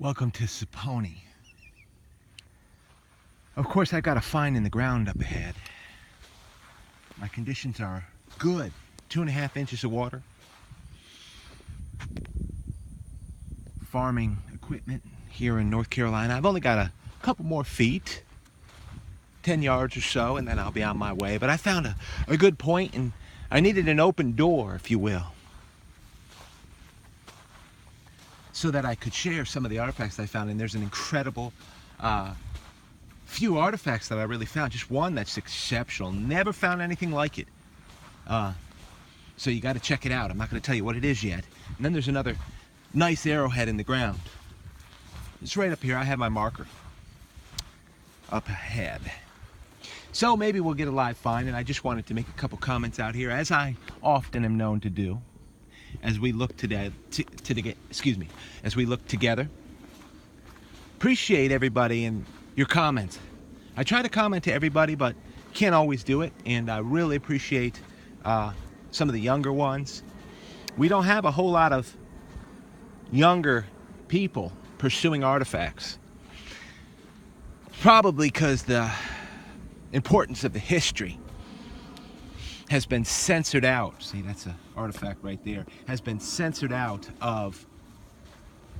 Welcome to Saponi. Of course, I got a find in the ground up ahead. My conditions are good. 2.5 inches of water. Farming equipment here in North Carolina. I've only got a couple more feet, 10 yards or so, and then I'll be on my way. But I found a good point, and I needed an open door, if you will, so that I could share some of the artifacts I found. And there's an incredible few artifacts that I really found. Just one that's exceptional. Never found anything like it. So you got to check it out. I'm not going to tell you what it is yet. And then there's another nice arrowhead in the ground. It's right up here. I have my marker up ahead. So maybe we'll get a live find, and I just wanted to make a couple comments out here, as I often am known to do, as we look today, as we look together. Appreciate everybody and your comments. I try to comment to everybody, but can't always do it, and I really appreciate some of the younger ones. We don't have a whole lot of younger people pursuing artifacts. Probably because the importance of the history has been censored out. See, that's an artifact right there. Has been censored out of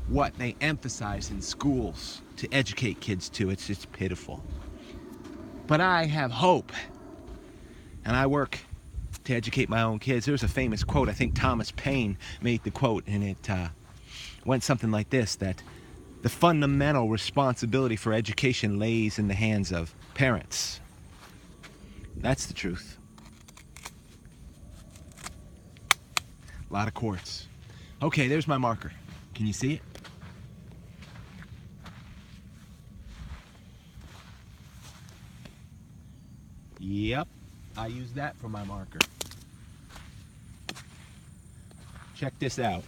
what they emphasize in schools to educate kids to. It's just pitiful. But I have hope, and I work to educate my own kids. There's a famous quote, I think Thomas Paine made the quote, and it went something like this, that the fundamental responsibility for education lays in the hands of parents. That's the truth. A lot of quartz. Okay, there's my marker. Can you see it? Yep, I use that for my marker. Check this out.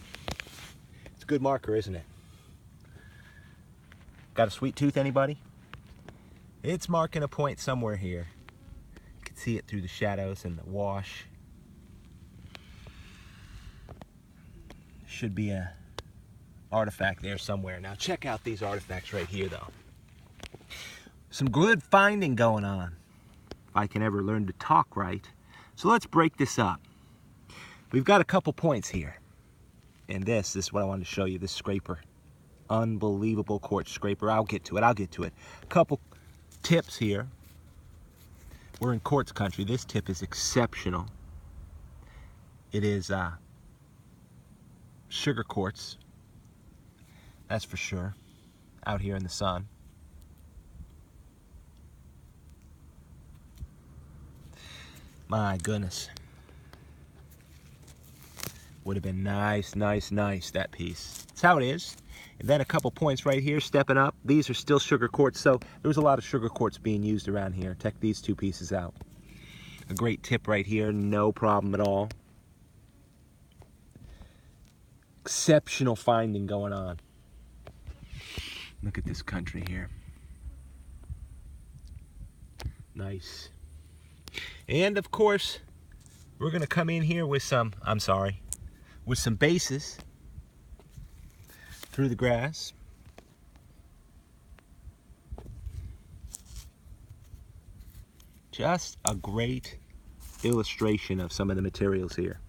It's a good marker, isn't it? Got a sweet tooth, anybody? It's marking a point somewhere here. You can see it through the shadows and the wash. Should be a artifact there somewhere. Now check out these artifacts right here, though. Some good finding going on, if I can ever learn to talk right. So let's break this up. We've got a couple points here. And this is what I wanted to show you, this scraper. Unbelievable quartz scraper. I'll get to it. A couple tips here. We're in quartz country. This tip is exceptional. It is sugar quartz. That's for sure. Out here in the sun. My goodness. Would have been nice, that piece. That's how it is. And then a couple points right here, stepping up. These are still sugar quartz, so there was a lot of sugar quartz being used around here. Check these two pieces out. A great tip right here, no problem at all. Exceptional finding going on. Look at this country here. Nice. And of course, we're gonna come in here with some, with some bases through the grass. Just a great illustration of some of the materials here.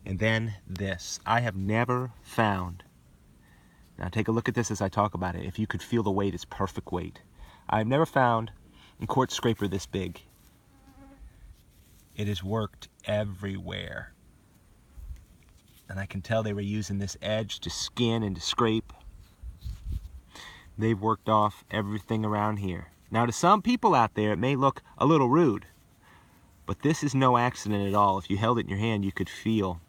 And then this. I have never found, now take a look at this as I talk about it. If you could feel the weight, it's perfect weight. I've never found a quartz scraper this big. It has worked everywhere. And I can tell they were using this edge to skin and to scrape. They've worked off everything around here. Now to some people out there, it may look a little rude, but this is no accident at all. If you held it in your hand, you could feel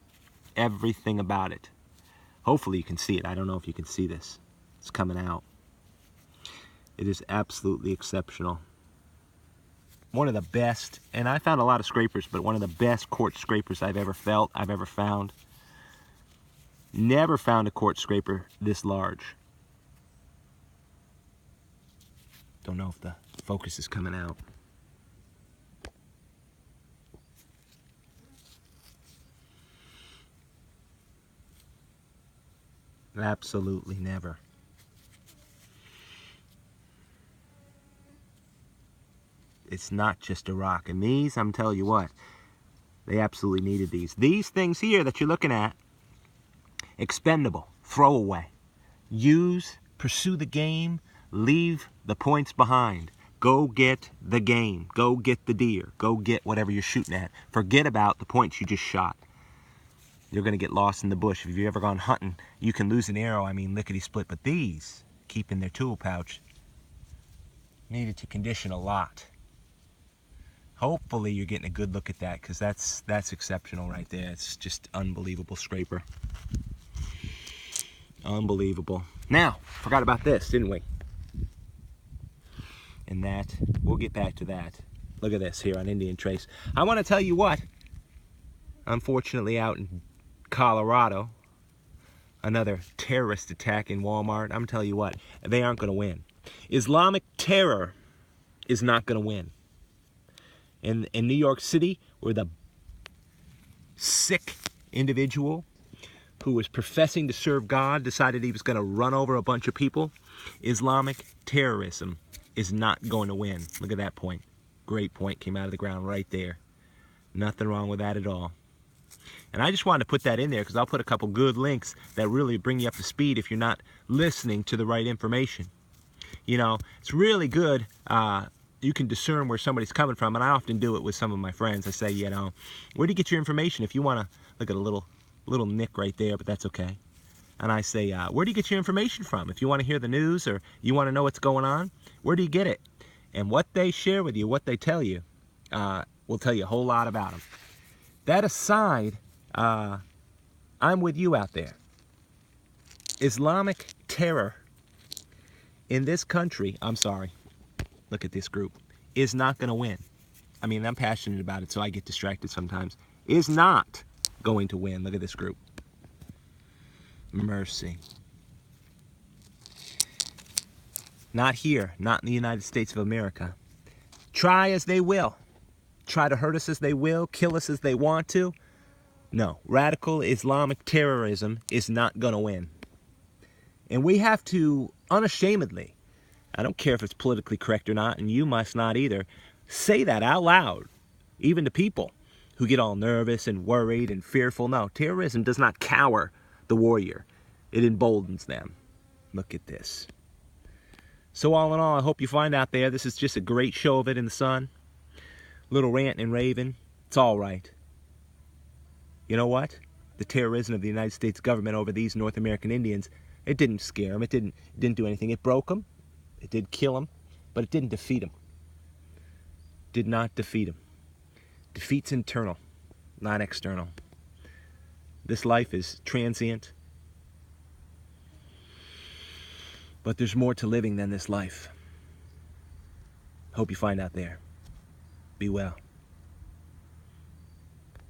everything about it. Hopefully you can see it. I don't know if you can see this. It's coming out. It is absolutely exceptional. One of the best, and I found a lot of scrapers, but one of the best quartz scrapers I've ever felt, I've ever found. Never found a quartz scraper this large. Don't know if the focus is coming out. Absolutely never. It's not just a rock. And these, I'm telling you what, they absolutely needed these. These things here that you're looking at, expendable, throw away. Use, pursue the game, leave the points behind. Go get the game. Go get the deer. Go get whatever you're shooting at. Forget about the points you just shot. You're going to get lost in the bush. If you've ever gone hunting, you can lose an arrow, I mean lickety-split. But these, keep in their tool pouch, needed to condition a lot. Hopefully you're getting a good look at that, because that's exceptional right there. It's just unbelievable scraper. Unbelievable. Now, forgot about this, didn't we? And that, we'll get back to that. Look at this here on Indian Trace. I want to tell you what, unfortunately out in Colorado, another terrorist attack in Walmart. I'm telling you what, they aren't going to win. Islamic terror is not going to win. In New York City, where the sick individual who was professing to serve God decided he was going to run over a bunch of people, Islamic terrorism is not going to win. Look at that point. Great point came out of the ground right there. Nothing wrong with that at all. And I just wanted to put that in there because I'll put a couple good links that really bring you up to speed if you're not listening to the right information. You know, it's really good. You can discern where somebody's coming from, and I often do it with some of my friends. I say, you know, where do you get your information? If you want to look at a little nick right there, but that's okay. And I say, where do you get your information from? If you want to hear the news or you want to know what's going on, where do you get it? And what they share with you, what they tell you, will tell you a whole lot about them. That aside, I'm with you out there. Islamic terror in this country, I'm sorry, look at this group, is not going to win. I mean, I'm passionate about it, so I get distracted sometimes. Is not going to win. Look at this group. Mercy. Not here, not in the United States of America. Try as they will. Try to hurt us as they will, kill us as they want to. No, radical Islamic terrorism is not going to win. And we have to unashamedly, I don't care if it's politically correct or not, and you must not either, say that out loud, even to people who get all nervous and worried and fearful. No, terrorism does not cower the warrior. It emboldens them. Look at this. So all in all, I hope you find out there, this is just a great show of it in the sun. Little ranting and raving. It's all right. You know what? The terrorism of the United States government over these North American Indians, it didn't scare them. It didn't do anything. It broke them. It did kill them. But it didn't defeat them. Did not defeat them. Defeat's internal, not external. This life is transient. But there's more to living than this life. Hope you find out there. Be well.